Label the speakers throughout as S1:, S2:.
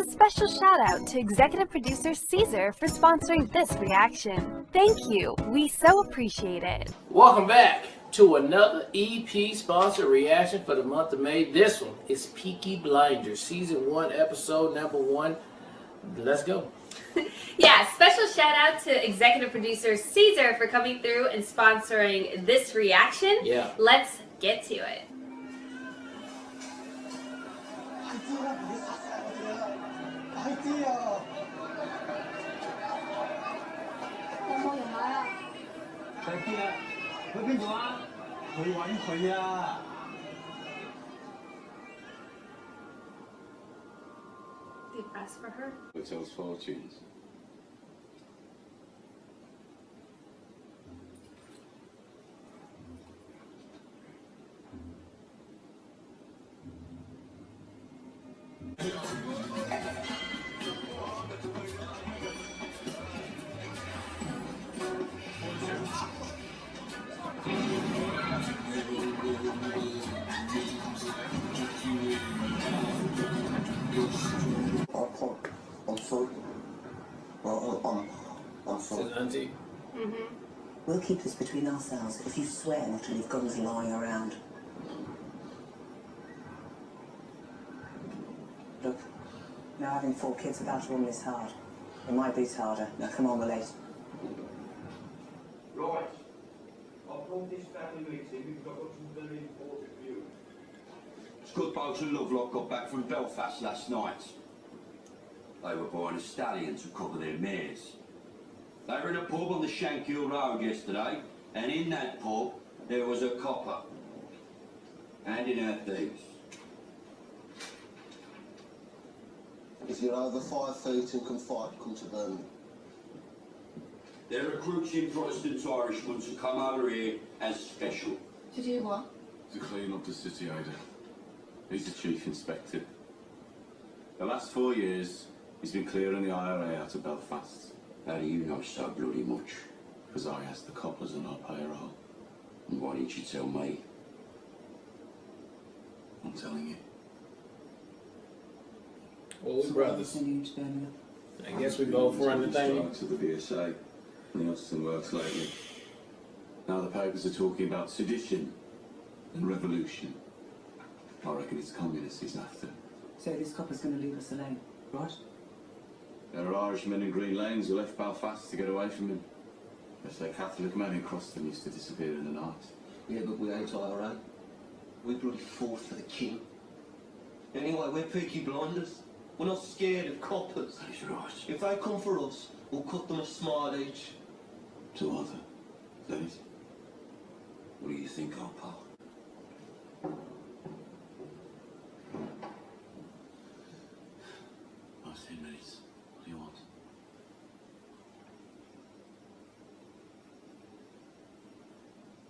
S1: special shout out to executive producer Caesar for sponsoring this reaction. Thank you, we so appreciate it.
S2: Welcome back to another EP sponsored reaction for the month of May. This one is Peaky Blinders, season 1, episode number 1. Let's go.
S3: Yeah, special shout out to executive producer Caesar for coming through and sponsoring this reaction.
S2: Yeah.
S3: Let's get to it. Did you ask for her?
S4: Who tells fortunes?
S5: I'm sorry. I'm sorry.
S2: Auntie.
S6: We'll keep this between ourselves if you swear not to leave guns lying around. Look, now having 4 kids without a woman is hard. It might be harder. Now come on, we're late.
S7: Right. I've called this family meeting because I've got some very important news.
S8: Scudboat and Lovelock got back from Belfast last night. They were buying a stallion to cover their mares. They were in a pub on the Shankill Road yesterday, and in that pub there was a copper handing out these.
S5: If you're over 5 feet and can fight, come to Birmingham.
S8: They're recruiting Protestant Irishmen to come over here as special.
S9: To do what?
S4: To clean up the city, Ada. He's the chief inspector. The last 4 years, he's been clearing the IRA out of Belfast.
S8: How do you know so bloody much?
S4: Because I asked the coppers on our payroll.
S8: And why didn't you tell me?
S4: I'm telling you.
S2: Well, we brothers.
S6: Sending you to Birmingham.
S2: I guess we both run the thing.
S4: Strikes of the BSA and the Austin works lately. Now the papers are talking about sedition and revolution. I reckon it's communists he's after.
S6: So this copper's going to leave us alone, right?
S4: There are Irishmen in Green Lanes who left Belfast to get away from him. They say Catholic men who crossed them used to disappear in the night.
S5: Yeah, but we ain't IRA. We bloody fought for the king. Anyway, we're Peaky Blinders. We're not scared of coppers.
S4: That's right.
S5: If they come for us, we'll cut them a smart each.
S4: To Arthur. Is that it?
S8: What do you think, old pal?
S4: Last 10 minutes. What do you want?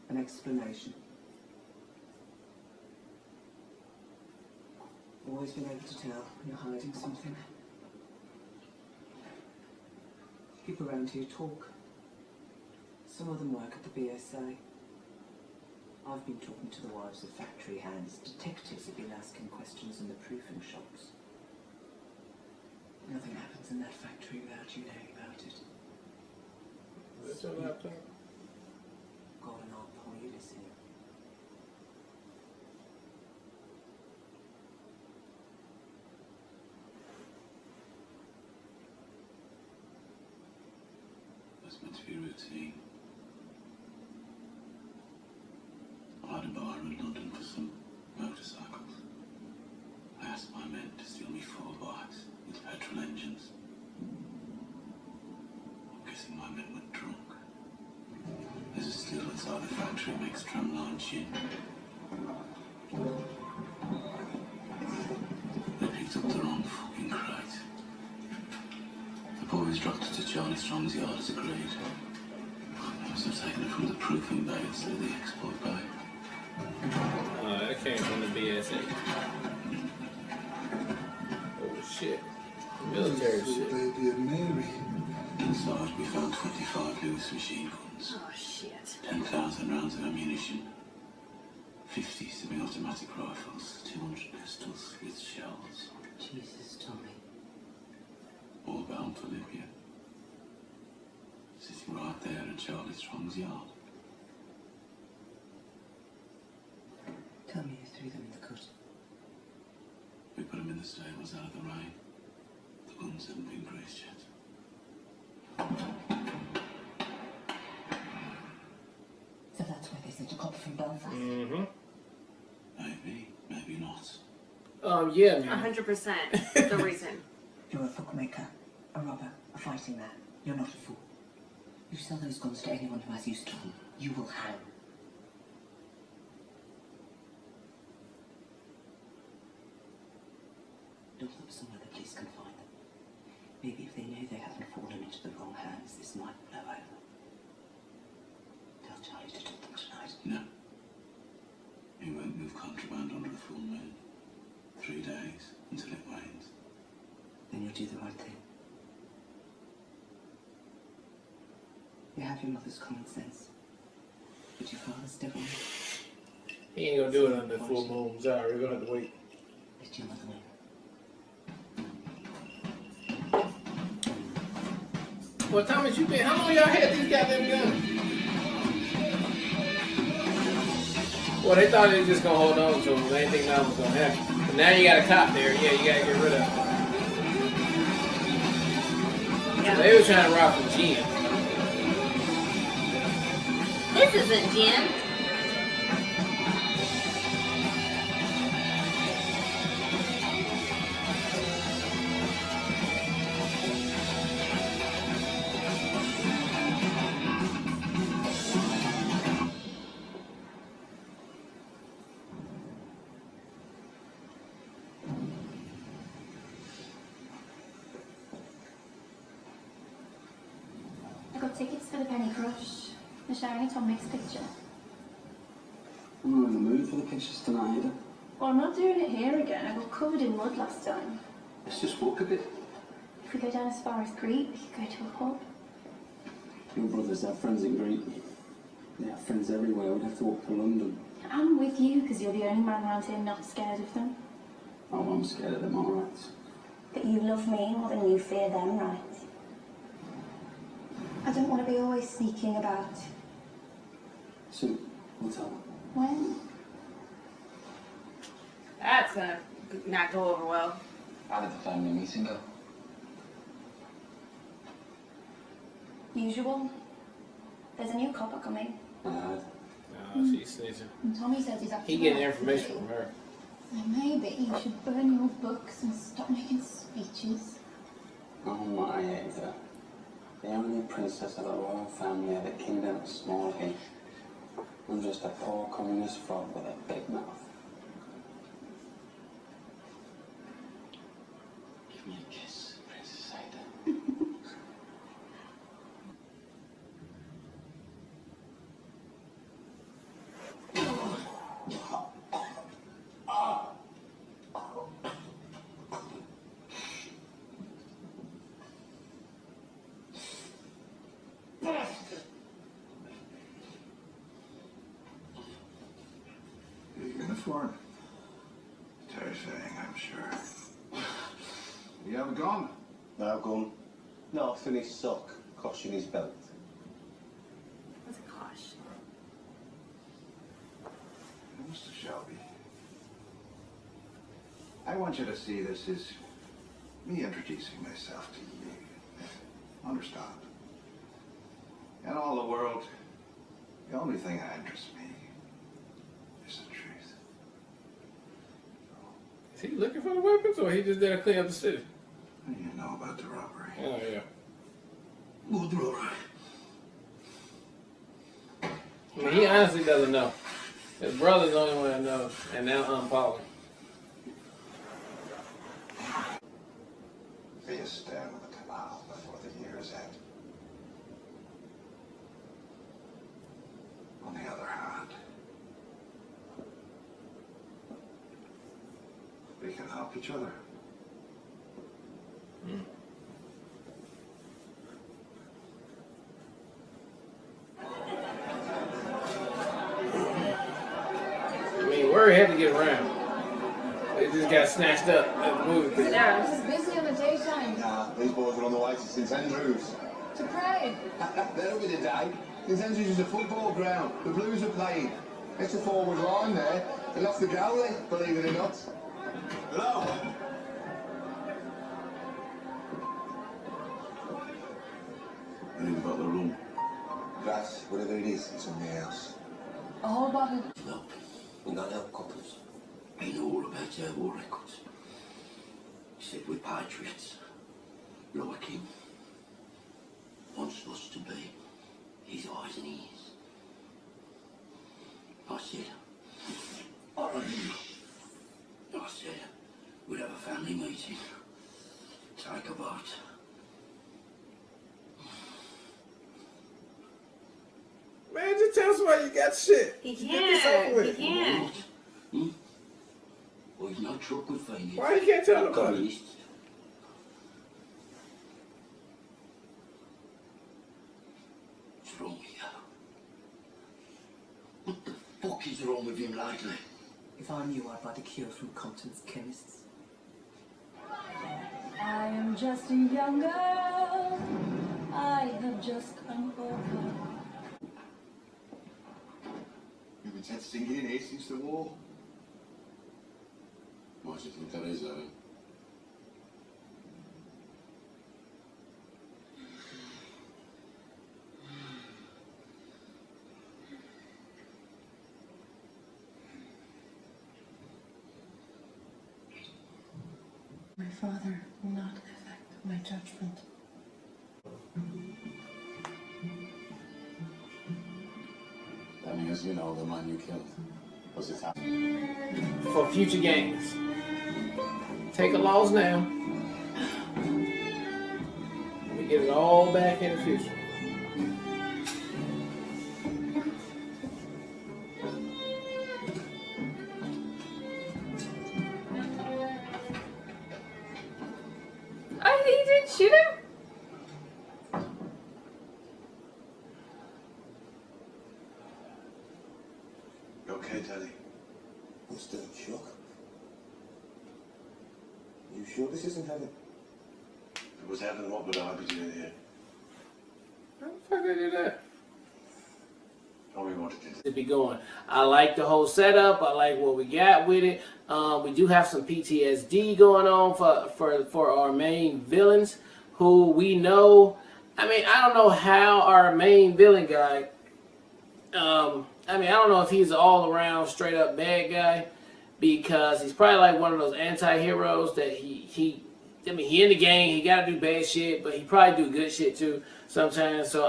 S6: An explanation. Always been able to tell when you're hiding something. People around here talk. Some of them work at the BSA. I've been talking to the wives of factory hands. Detectives have been asking questions in the proofing shops. Nothing happens in that factory without you knowing about it.
S2: What's your laptop?
S6: God and I'll pull you this in.
S4: That's meant to be routine. I had a bar in London for some motorcycles. I asked my men to steal me 4 bikes with petrol engines. I'm guessing my men went drunk. There's a still inside the factory makes tramline gin. They picked up the wrong fucking crate. The boys dropped it to Charlie Strong's yard as agreed. I must have taken it from the proofing bay instead of the export bay.
S2: That came from the BSA. Oh shit. Military shit.
S5: Baby and Mary.
S4: Inside we found 25 Lewis machine guns.
S3: Oh shit.
S4: 10,000 rounds of ammunition. 50 semi-automatic rifles. 200 pistols with shells.
S6: Jesus, Tommy.
S4: all bound for Libya. Sitting right there in Charlie Strong's yard.
S6: Tell me you threw them in the cut.
S4: We put him in the stables out of the rain. The wounds haven't been greased yet.
S6: So that's why they sent a copper from Belfast.
S2: Mm-hmm.
S4: Maybe, maybe not.
S2: Yeah, man.
S3: 100% the reason.
S6: You're a bookmaker, a robber, a fighting man. You're not a fool. You sell those guns to anyone who has use to them. You will hang. Dump them somewhere the police can find them. Maybe if they know they haven't fallen into the wrong hands, this might blow over. Tell Charlie to dump them tonight.
S4: No. He won't move contraband under the full moon. 3 days until it wanes.
S6: Then you'll do the right thing. You have your mother's common sense, but your father's different.
S2: He ain't gonna do it under full moon. Sorry, we're gonna have to wait.
S6: Let your mother know.
S2: What time has you been? How long y'all had these goddamn guns? Well, they thought they was just gonna hold on to them. They didn't think nothing was gonna happen. But now you got a cop there. Yeah, you gotta get rid of them.
S3: Yeah.
S2: So they were trying to rob from Gin.
S3: This isn't Jen.
S9: I got tickets for the Penny Crush. They're showing it on Mixed Picture.
S10: I'm not in the mood for the pictures tonight either.
S9: Well, I'm not doing it here again. I got covered in mud last time.
S10: Let's just walk a bit.
S9: If we go down as far as Crete, we could go to a pub.
S10: Your brothers have friends in Greece. They have friends everywhere. We'd have to walk to London.
S9: I'm with you, because you're the only man around here not scared of them.
S10: Oh, I'm scared of them, all right.
S9: But you love me more than you fear them, right? I don't want to be always sneaking about.
S10: Soon, we'll tell them.
S9: When?
S3: That's gonna not go over well.
S10: How did the family meeting go?
S9: Usual. There's a new copper coming.
S10: I heard.
S2: No, she's snitching.
S9: And Tommy says he's actually...
S2: He getting information from her.
S9: So maybe you should burn your books and stop making speeches.
S10: Oh my Ava. The only princess of the royal family of the kingdom of Small Heath. I'm just a poor communist frog with a big mouth. Give me a kiss, Princess Ada.
S11: Uniform. Terrifying, I'm sure. You have a gun?
S5: No gun. Not in his sock, cosh in his belt.
S3: What's a cosh?
S11: Mr. Shelby, I want you to see this as me introducing myself to you. Understand? In all the world, the only thing that interests me is the truth.
S2: Is he looking for the weapons or he just there to clean up the city?
S11: What do you know about the robbery?
S2: Oh, yeah.
S11: What robbery?
S2: I mean, he honestly doesn't know. His brother's the only one that knows. And now Paula.
S11: Be a stand with the canal before the year's end. On the other hand, we can help each other.
S2: I mean, word had to get around. They just got snatched up at the movie theater.
S3: Yeah.
S9: This is busy on the daytime.
S5: Nah,
S12: These boys are on the way to St Andrews.
S9: To pray.
S12: That'll be the day. St Andrews is a football ground. The Blues are playing. It's a forward line there. They lost the goalie, believe it or not. Hello?
S4: Anything about the room?
S12: Grass, whatever it is, it's on the house.
S9: A whole bottle.
S4: No. We don't help couples. I know all about their war records. Except we're patriots. Like him. Once was to be. His eyes and ears. I said, we'd have a family meeting. Take a vote.
S2: Man, just tell somebody you got shit.
S3: He
S2: Get this over
S3: can't.
S2: with.
S3: He can't.
S4: Well, he's no truck with females.
S2: Why you can't tell nobody?
S4: Communists. What's wrong with you? What the fuck is wrong with him lately?
S6: If I knew, I'd buy the cure from Compton's chemists.
S9: I am just a young girl. I have just come over.
S12: You've been testing in here since the war.
S4: Why do you think that is, Owen?
S9: My father will not affect my judgment.
S10: That means you know the man you killed. Was it happening?
S2: For future games. Take a loss now. We get it all back in the future.
S3: Oh, he didn't shoot him?
S12: You okay, Daddy?
S5: I'm still in shock. You sure this isn't heaven?
S12: If it was heaven, what would I be doing here?
S2: How the fuck they do that?
S12: Tell me what it is.
S2: To be going. I like the whole setup. I like what we got with it. We do have some PTSD going on for our main villains, who we know. I mean, I don't know how our main villain guy. I mean, I don't know if he's an all around straight up bad guy, because he's probably like one of those anti-heroes that he in the gang, he gotta do bad shit, but he probably do good shit too sometimes. So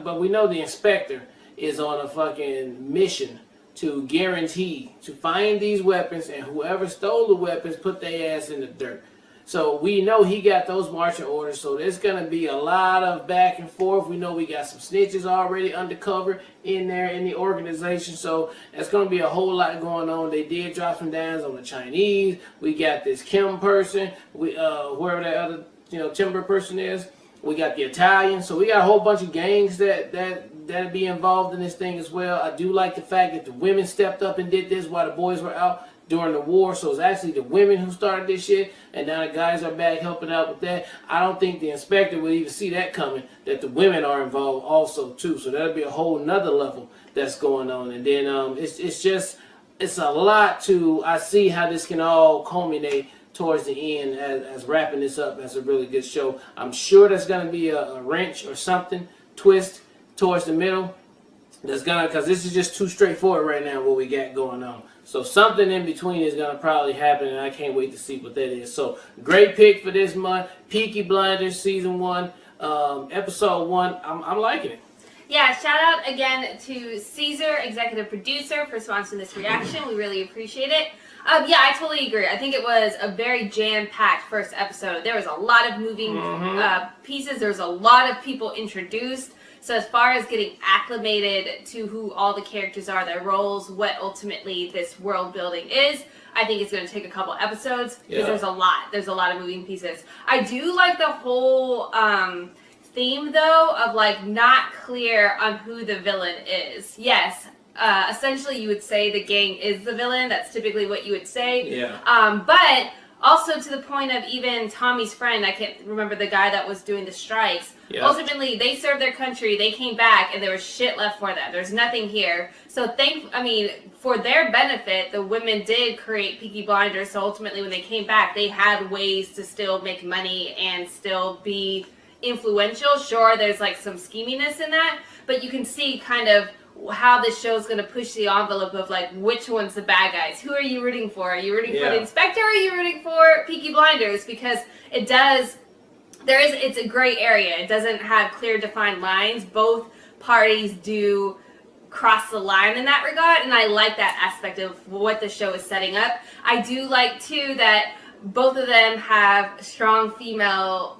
S2: but we know the inspector is on a fucking mission to guarantee to find these weapons, and whoever stole the weapons, put their ass in the dirt. So we know he got those marching orders, so there's going to be a lot of back and forth. We know we got some snitches already undercover in there in the organization, so there's going to be a whole lot going on. They did drop some downs on the Chinese. We got this Kim person, whoever that other timber person is. We got the Italian, so we got a whole bunch of gangs that be involved in this thing as well. I do like the fact that the women stepped up and did this while the boys were out during the war. So it's actually the women who started this shit, and now the guys are back helping out with that. I don't think the inspector would even see that coming, that the women are involved also too. So that'll be a whole nother level that's going on. And then it's a lot to, I see how this can all culminate towards the end as wrapping this up as a really good show. I'm sure there's going to be a wrench or something, twist towards the middle. That's gonna, because this is just too straightforward right now what we got going on. So something in between is gonna probably happen, and I can't wait to see what that is. So great pick for this month, Peaky Blinders season 1, episode 1. I'm liking it.
S3: Yeah, shout out again to Caesar, executive producer, for sponsoring this reaction. We really appreciate it. Yeah, I totally agree. I think it was a very jam-packed first episode. There was a lot of moving pieces. There was a lot of people introduced. So as far as getting acclimated to who all the characters are, their roles, what ultimately this world building is, I think it's going to take a couple episodes, because there's a lot. There's a lot of moving pieces. I do like the whole theme, though, of like not clear on who the villain is. Yes, essentially you would say the gang is the villain. That's typically what you would say.
S2: Yeah.
S3: But Also, to the point of even Tommy's friend, I can't remember the guy that was doing the strikes.
S2: Yep.
S3: Ultimately, they served their country, they came back, and there was shit left for them. There's nothing here. So, for their benefit, the women did create Peaky Blinders. So, ultimately, when they came back, they had ways to still make money and still be influential. Sure, there's like some scheminess in that, but you can see kind of how this show is going to push the envelope of like which one's the bad guys. Who are you rooting for? Are you rooting for the Inspector, or are you rooting for Peaky Blinders? Because it's a gray area. It doesn't have clear defined lines. Both parties do cross the line in that regard, and I like that aspect of what the show is setting up. I do like too that both of them have strong female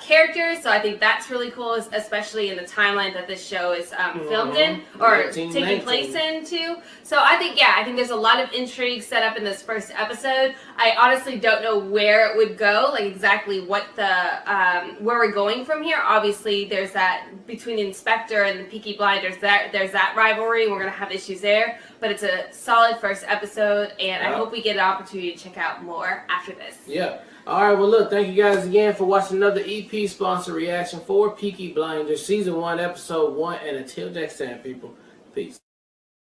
S3: characters, so I think that's really cool, especially in the timeline that this show is filmed in, or taking place in too. So I think there's a lot of intrigue set up in this first episode. I honestly don't know where it would go, like exactly what where we're going from here. Obviously, there's that between the Inspector and the Peaky Blinders, there's that rivalry. We're gonna have issues there, but it's a solid first episode, and I hope we get an opportunity to check out more after this.
S2: Yeah. All right. Well, look, thank you guys again for watching another EP sponsor reaction for Peaky Blinders Season 1, Episode 1. And until next time, people, peace.